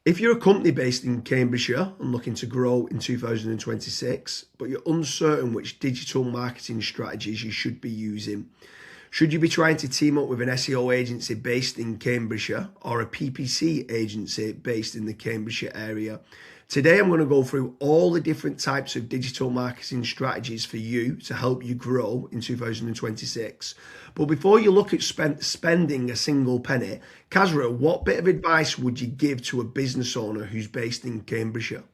If you're a company based in Cambridgeshire and looking to grow in 2026, but you're uncertain which digital marketing strategies you should be using, should you be trying to team up with an SEO agency based in Cambridgeshire or a PPC agency based in the Cambridgeshire area? Today, I'm going to go through all the different types of digital marketing strategies for you to help you grow in 2026. But before you look at spending a single penny, Kazra, what bit of advice would you give to a business owner who's based in Cambridgeshire?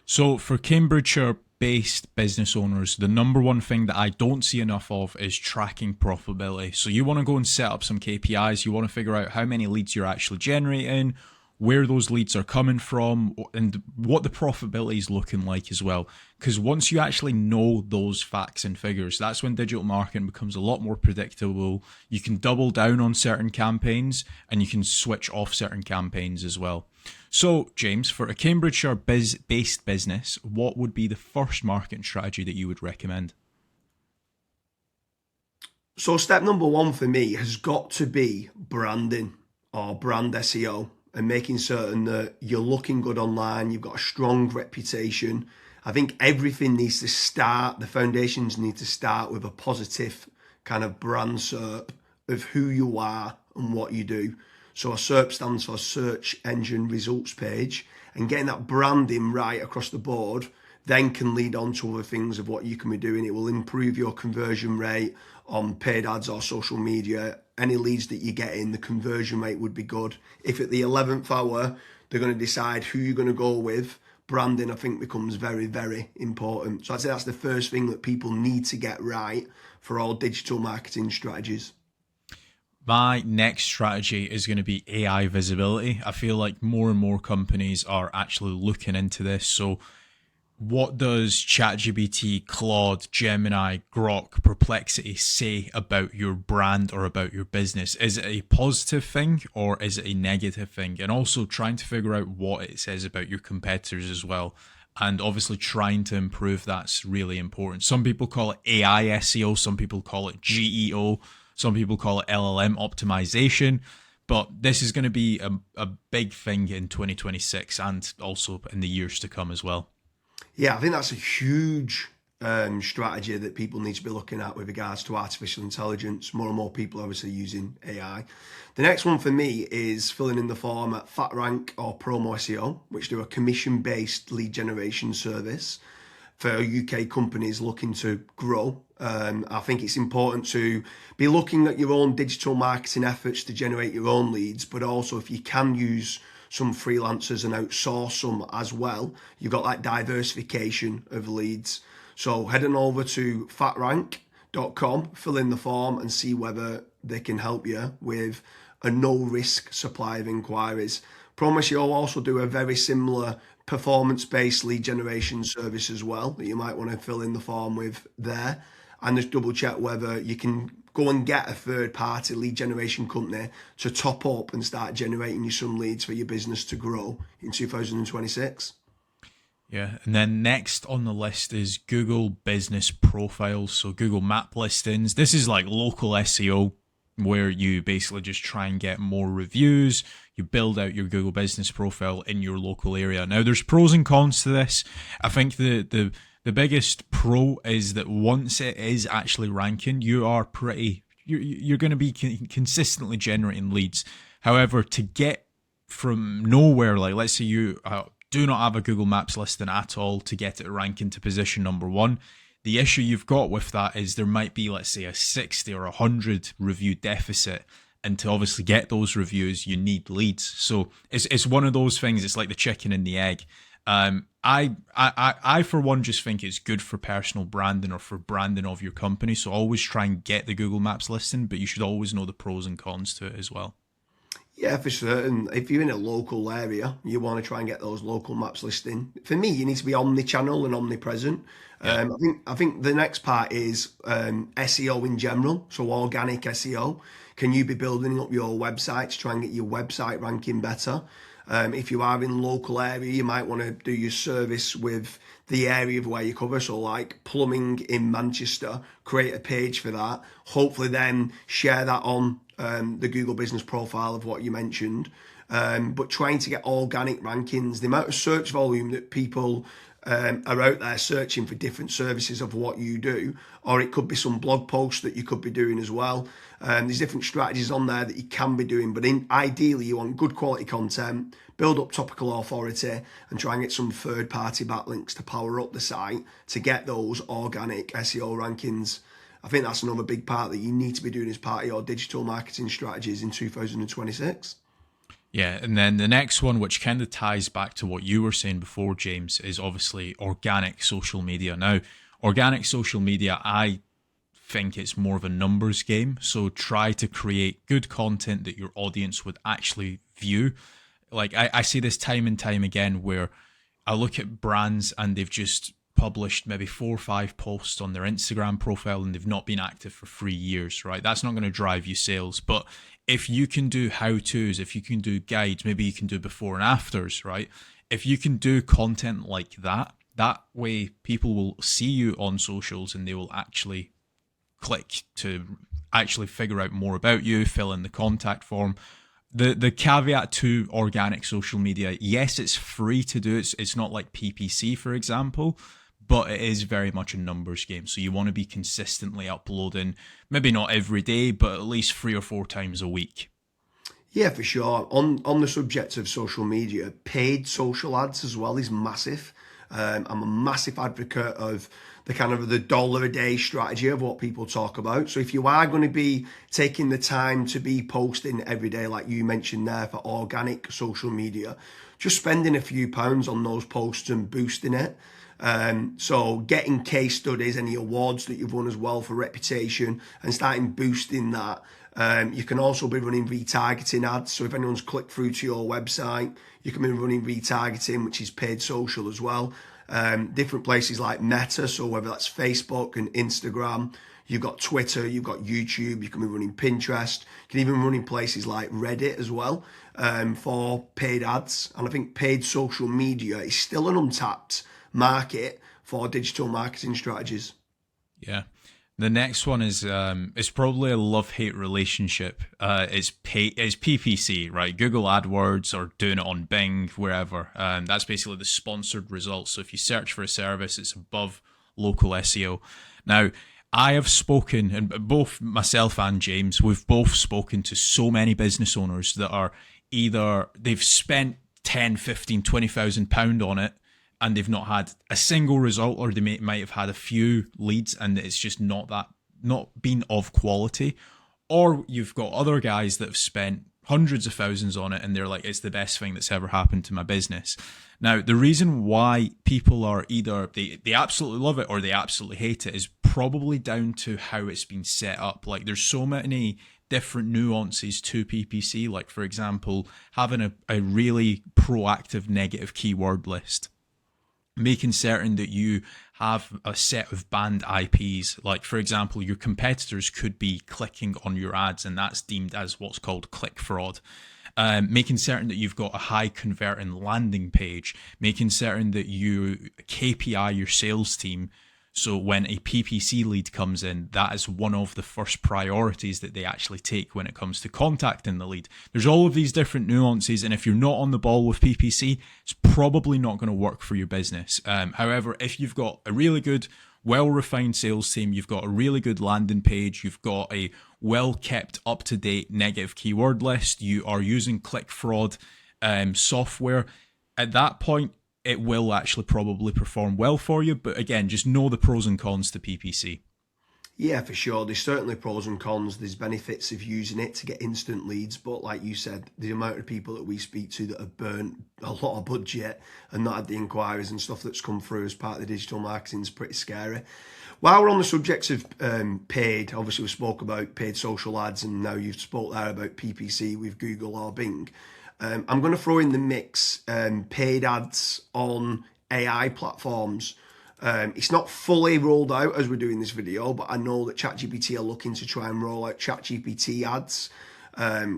So for Cambridgeshire-based business owners, the number one thing that I don't see enough of is tracking profitability. So you want to go and set up some KPIs. You want to figure out how many leads you're actually generating, where those leads are coming from, and what the profitability is looking like as well. Because once you actually know those facts and figures, that's when digital marketing becomes a lot more predictable. You can double down on certain campaigns and you can switch off certain campaigns as well. So, James, for a Cambridgeshire-based business, what would be the first marketing strategy that you would recommend? So step number one for me has got to be branding or brand SEO and making certain that you're looking good online, you've got a strong reputation. I think everything needs to start, the foundations need to start with a positive kind of brand SERP of who you are and what you do. So a SERP stands for Search Engine Results Page, and getting that branding right across the board then can lead on to other things of what you can be doing. It will improve your conversion rate on paid ads or social media. Any leads that you get in, the conversion rate would be good. If at the 11th hour, they're going to decide who you're going to go with, branding, I think, becomes very, very important. So I'd say that's the first thing that people need to get right for all digital marketing strategies. My next strategy is going to be AI visibility. I feel like more and more companies are actually looking into this. So what does ChatGPT, Claude, Gemini, Grok, Perplexity say about your brand or about your business? Is it a positive thing or is it a negative thing? And also trying to figure out what it says about your competitors as well. And obviously trying to improve that's really important. Some people call it AI SEO, some people call it GEO, some people call it LLM optimization. But this is going to be a big thing in 2026 and also in the years to come as well. Yeah, I think that's a huge strategy that people need to be looking at with regards to artificial intelligence. More and more people are obviously using AI. The next one for me is filling in the form at FatRank or Promo SEO, which do a commission-based lead generation service for UK companies looking to grow. I think it's important to be looking at your own digital marketing efforts to generate your own leads, but also if you can use some freelancers and outsource some as well, you've got that diversification of leads. So head on over to fatrank.com, fill in the form and see whether they can help you with a no-risk supply of inquiries. Promise you'll also do a very similar performance-based lead generation service as well that you might want to fill in the form with there, and just double check whether you can go and get a third-party lead generation company to top up and start generating you some leads for your business to grow in 2026. Yeah, and then next on the list is Google Business Profiles, so Google Map listings. This is like local SEO where you basically just try and get more reviews. You build out your Google Business Profile in your local area. Now, there's pros and cons to this. I think the biggest pro is that once it is actually ranking, you're going to be consistently generating leads. However, to get from nowhere, like let's say you do not have a Google Maps listing at all, to get it ranking to position number one, the issue you've got with that is there might be, let's say, a 60 or 100 review deficit. And to obviously get those reviews, you need leads. So it's one of those things. It's like the chicken and the egg. I for one just think it's good for personal branding or for branding of your company. So always try and get the Google Maps listing, but you should always know the pros and cons to it as well. Yeah, for certain. If you're in a local area, you want to try and get those local maps listing. For me, you need to be omni-channel and omnipresent. Yeah. I think the next part is SEO in general, so organic SEO. Can you be building up your website to try and get your website ranking better? If you are in local area, you might want to do your service with the area of where you cover. So like plumbing in Manchester, create a page for that. Hopefully then share that on the Google business profile of what you mentioned. but trying to get organic rankings, the amount of search volume that people are out there searching for different services of what you do, or it could be some blog posts that you could be doing as well. There's different strategies on there that you can be doing, but ideally you want good quality content, build up topical authority, and try and get some third-party backlinks to power up the site to get those organic SEO rankings. I think that's another big part that you need to be doing as part of your digital marketing strategies in 2026. Yeah, and then the next one, which kind of ties back to what you were saying before, James, is obviously organic social media. Now, organic social media, I think it's more of a numbers game. So try to create good content that your audience would actually view. Like I see this time and time again where I look at brands and they've just published maybe 4 or 5 posts on their Instagram profile and they've not been active for 3 years, right? That's not going to drive you sales. But if you can do how-tos, if you can do guides, maybe you can do before and afters, right? If you can do content like that, that way people will see you on socials and they will actually click to actually figure out more about you, fill in the contact form. The caveat to organic social media, yes, it's free to do. It's not like PPC, for example, but it is very much a numbers game. So you want to be consistently uploading, maybe not every day, but at least 3 or 4 times a week. Yeah, for sure. On the subject of social media, paid social ads as well is massive. I'm a massive advocate of the kind of the dollar a day strategy of what people talk about. So if you are going to be taking the time to be posting every day, like you mentioned there, for organic social media, just spending a few pounds on those posts and boosting it. So getting case studies, any awards that you've won as well for reputation, and starting boosting that. You can also be running retargeting ads. So if anyone's clicked through to your website, you can be running retargeting, which is paid social as well. Different places like Meta, so whether that's Facebook and Instagram, you've got Twitter, you've got YouTube, you can be running Pinterest, you can even run in places like Reddit as well, for paid ads. And I think paid social media is still an untapped market for digital marketing strategies. Yeah. The next one is it's probably a love-hate relationship. It's PPC, right? Google AdWords or doing it on Bing, wherever. That's basically the sponsored results. So if you search for a service, it's above local SEO. Now, I have spoken, and both myself and James, we've both spoken to so many business owners that are either they've spent 10, 15, 20,000 pound on it, and they've not had a single result, or they might have had a few leads and it's just not been of quality. Or you've got other guys that have spent hundreds of thousands on it and they're like, it's the best thing that's ever happened to my business. Now, the reason why people are either they absolutely love it or they absolutely hate it is probably down to how it's been set up. Like there's so many different nuances to PPC. Like for example, having a really proactive negative keyword list, making certain that you have a set of banned IPs. Like, for example, your competitors could be clicking on your ads, and that's deemed as what's called click fraud. Making certain that you've got a high converting landing page, making certain that you KPI your sales team. So when a PPC lead comes in, that is one of the first priorities that they actually take when it comes to contacting the lead. There's all of these different nuances, and if you're not on the ball with PPC, it's probably not going to work for your business. However, if you've got a really good, well-refined sales team, you've got a really good landing page, you've got a well-kept, up-to-date negative keyword list, you are using click fraud software, at that point, it will actually probably perform well for you. But again, just know the pros and cons to PPC. Yeah, for sure. There's certainly pros and cons. There's benefits of using it to get instant leads. But like you said, the amount of people that we speak to that have burnt a lot of budget and not had the inquiries and stuff that's come through as part of the digital marketing is pretty scary. While we're on the subject of paid, obviously we spoke about paid social ads, and now you've spoke there about PPC with Google or Bing. I'm going to throw in the mix paid ads on AI platforms. It's not fully rolled out as we're doing this video, but I know that ChatGPT are looking to try and roll out ChatGPT ads.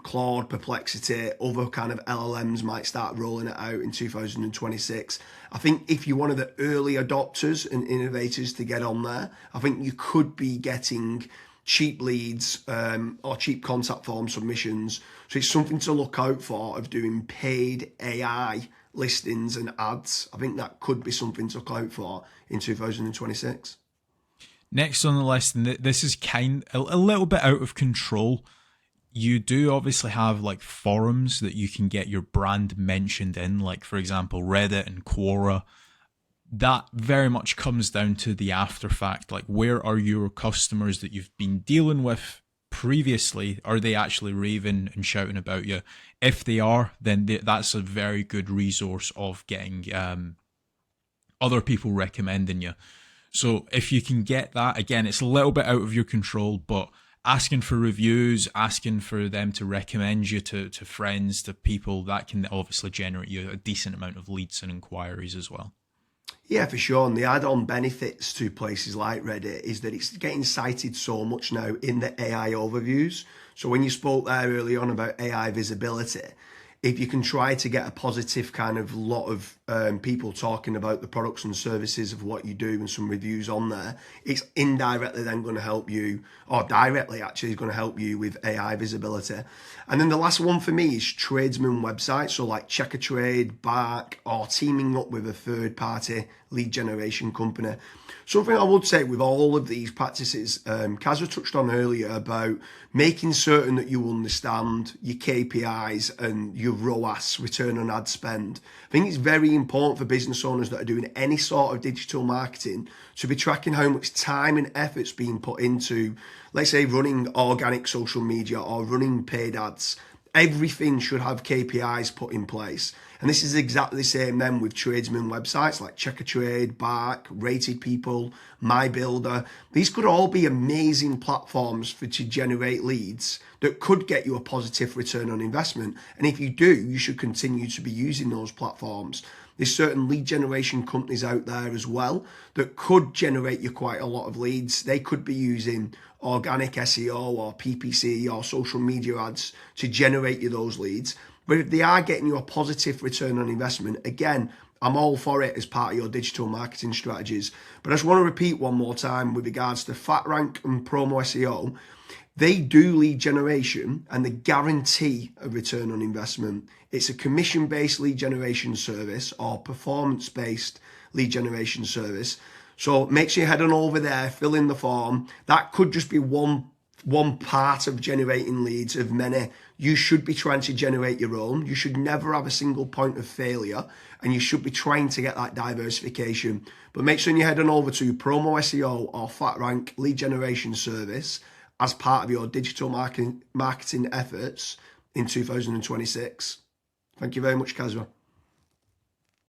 Claude, Perplexity, other kind of LLMs might start rolling it out in 2026. I think if you're one of the early adopters and innovators to get on there, I think you could be getting cheap leads or cheap contact form submissions. So it's something to look out for of doing paid AI listings and ads. I think that could be something to look out for in 2026. Next on the list, and this is a little bit out of control. You do obviously have like forums that you can get your brand mentioned in, like for example, Reddit and Quora. That very much comes down to the after fact. Like, where are your customers that you've been dealing with previously? Are they actually raving and shouting about you? If they are, then that's a very good resource of getting other people recommending you. So if you can get that, again, it's a little bit out of your control, but asking for reviews, asking for them to recommend you to friends, to people, that can obviously generate you a decent amount of leads and inquiries as well. Yeah, for sure. And the add-on benefits to places like Reddit is that it's getting cited so much now in the AI overviews. So when you spoke there early on about AI visibility, if you can try to get a positive kind of lot of people talking about the products and services of what you do and some reviews on there, it's indirectly then going to help you, or directly actually is going to help you with AI visibility. And then the last one for me is tradesman websites. So like Check a Trade, Bark, or teaming up with a third party lead generation company. Something I would say with all of these practices, Kazra touched on earlier about making certain that you understand your KPIs and your ROAS, return on ad spend. I think it's very important for business owners that are doing any sort of digital marketing to be tracking how much time and effort's being put into, let's say, running organic social media or running paid ads. Everything should have KPIs put in place. And this is exactly the same then with tradesman websites like Check a Trade, Bark, Rated People, My Builder. These could all be amazing platforms to generate leads that could get you a positive return on investment. And if you do, you should continue to be using those platforms. There's certain lead generation companies out there as well that could generate you quite a lot of leads. They could be using organic SEO or PPC or social media ads to generate you those leads. But if they are getting you a positive return on investment, again, I'm all for it as part of your digital marketing strategies. But I just want to repeat one more time with regards to FatRank and Promo SEO. They do lead generation and they guarantee a return on investment. It's a commission-based lead generation service or performance-based lead generation service. So make sure you head on over there, fill in the form. That could just be one part of generating leads of many. You should be trying to generate your own. You should never have a single point of failure, and you should be trying to get that diversification. But make sure you head on over to Promo SEO or FatRank lead generation service as part of your digital marketing efforts in 2026. Thank you very much, Kazra.